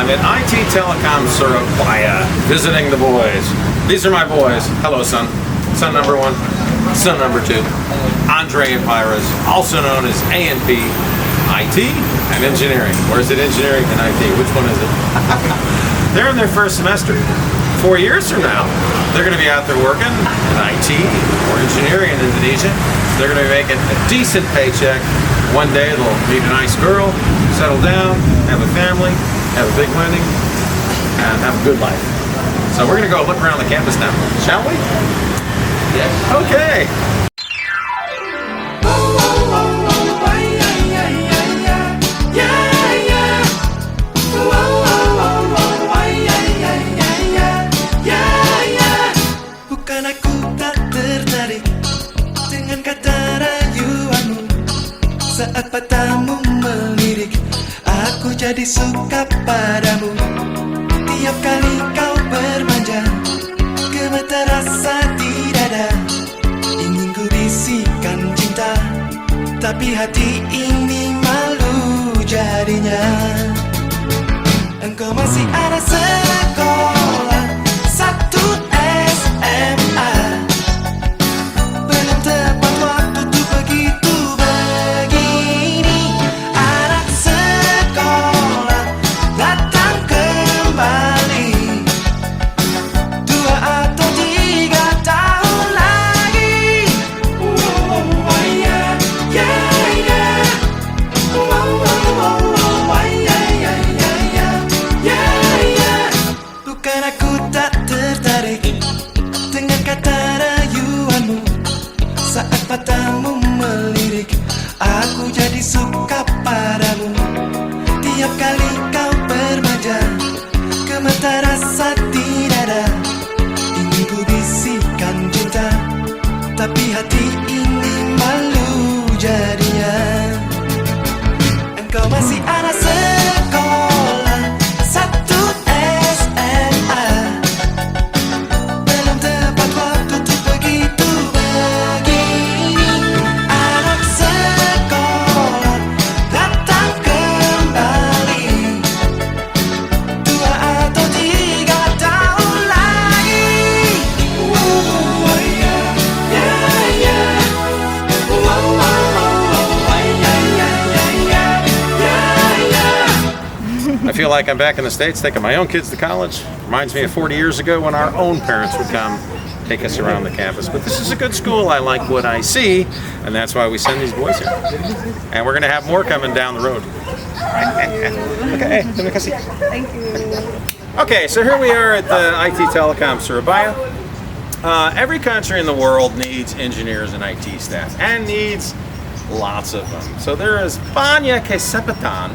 I'm at IT Telkom Surabaya, visiting the boys. These are my boys. Hello, son. Son number one, son number two. Andre and Pyras, also known as A&P, IT, and engineering. Or is it engineering and IT? Which one is it? They're in their first semester. 4 years from now, they're going to be out there working in IT or engineering in Indonesia. They're going to be making a decent paycheck. One day they'll meet a nice girl, settle down, have a family, have a big wedding, and have a good life. So we're going to go look around the campus now, shall we? Yes. Okay. Bukan aku tak tertarik dengan kata rayuanmu. Saat matamu melirik, aku jadi suka padamu. Tiap kali kau bermanja, gemetar rasa di dada. Ingin ku bisikan cinta, tapi hati ini malu jadinya. Engkau masih ada sekolah, satu SMA. Belum tepat waktu tuh begitu begini. Anak sekolah datang kembali 2 atau 3 tahun lagi. Yeah, yeah, yeah. Bukan aku tak tertarik dengan kata rayuanmu. Saat matamu melirik, aku jadi suka padamu. Tiap kali kau bermanja, gemetar rasa di dada. Ingin ku bisikan cinta, tapi hati ini malu jadinya. Engkau masih anak sekolah, satu SMA. Belum tepat waktu tuh begitu begini. Anak sekolah datang kembali 2 atau 3 tahun lagi. I feel like I'm back in the States taking my own kids to college. Reminds me of 40 years ago when our own parents would come take us around the campus. But this is a good school. I like what I see, and that's why we send these boys here. And we're going to have more coming down the road. Okay, Thank you. Okay, so here we are at the IT Telkom Surabaya. Every country in the world needs engineers and IT staff, and needs lots of them. So there is banyak kesempatan,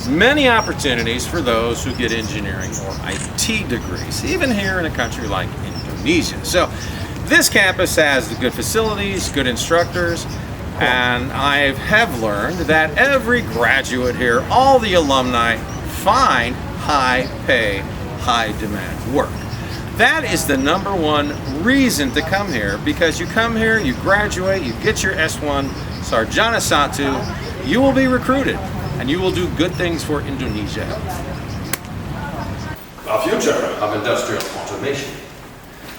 many opportunities for those who get engineering or IT degrees, even here in a country like Indonesia. So this campus has good facilities, good instructors, and I have learned that every graduate here, all the alumni, find high pay, high demand work. That is the #1 reason to come here, because you come here, you graduate, you get your S1 Sarjana Satu, you will be recruited, and you will do good things for Indonesia. A future of industrial automation.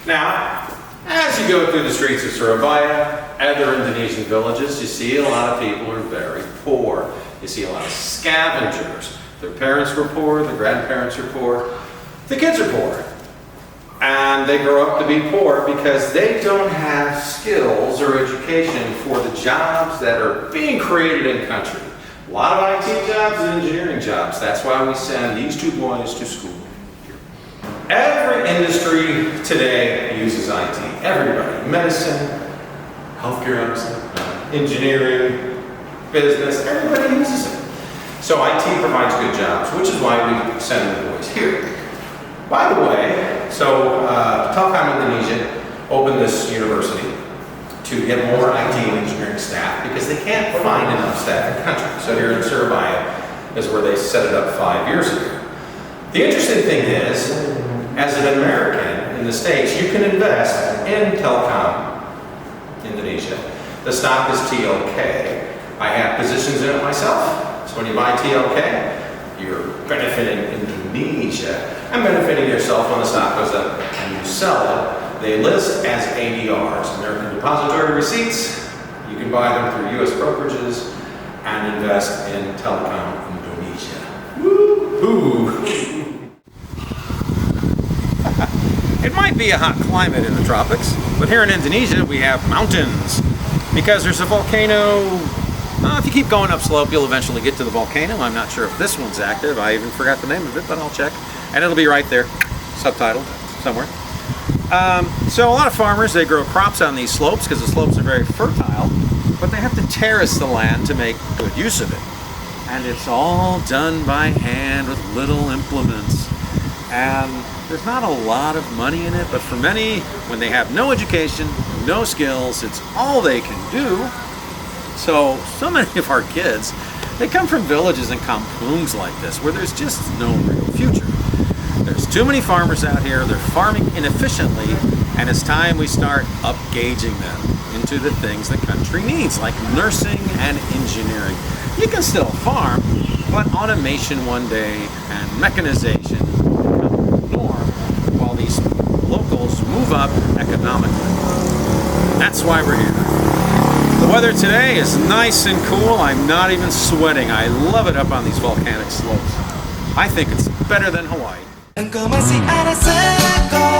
Now, as you go through the streets of Surabaya, other Indonesian villages, you see a lot of people are very poor. You see a lot of scavengers. Their parents were poor, their grandparents are poor, the kids are poor. And they grow up to be poor because they don't have skills or education for the jobs that are being created in country. A lot of IT jobs and engineering jobs. That's why we send these 2 boys to school. Every industry today uses IT. Everybody. Medicine, healthcare, engineering, business, everybody uses it. So IT provides good jobs, which is why we send the boys here. By the way, Telkom Indonesia opened this university to get more IT and engineering staff because they can't find enough staff in the country. So here in Surabaya is where they set it up 5 years ago. The interesting thing is, as an American in the States, you can invest in Telkom Indonesia. The stock is TLK. I have positions in it myself. So when you buy TLK, you're benefiting Indonesia and benefiting yourself when the stock goes up and you sell it. They list as ADRs, American Depository Receipts. You can buy them through U.S. brokerages and invest in Telkom Indonesia. Woo-hoo! It might be a hot climate in the tropics, but here in Indonesia we have mountains because there's a volcano. If you keep going up slope, you'll eventually get to the volcano. I'm not sure if this one's active. I even forgot the name of it, but I'll check. And it'll be right there, subtitled somewhere. So a lot of farmers, they grow crops on these slopes because the slopes are very fertile, but they have to terrace the land to make good use of it. And it's all done by hand with little implements. And there's not a lot of money in it, but for many, when they have no education, no skills, it's all they can do. So many of our kids, they come from villages and kampungs like this, where there's just no real future. There's too many farmers out here, they're farming inefficiently, and it's time we start upgauging them into the things the country needs, like nursing and engineering. You can still farm, but automation one day and mechanization will become the norm while these locals move up economically. That's why we're here. The weather today is nice and cool. I'm not even sweating. I love it up on these volcanic slopes. I think it's better than Hawaii. Engkau masih ada seekor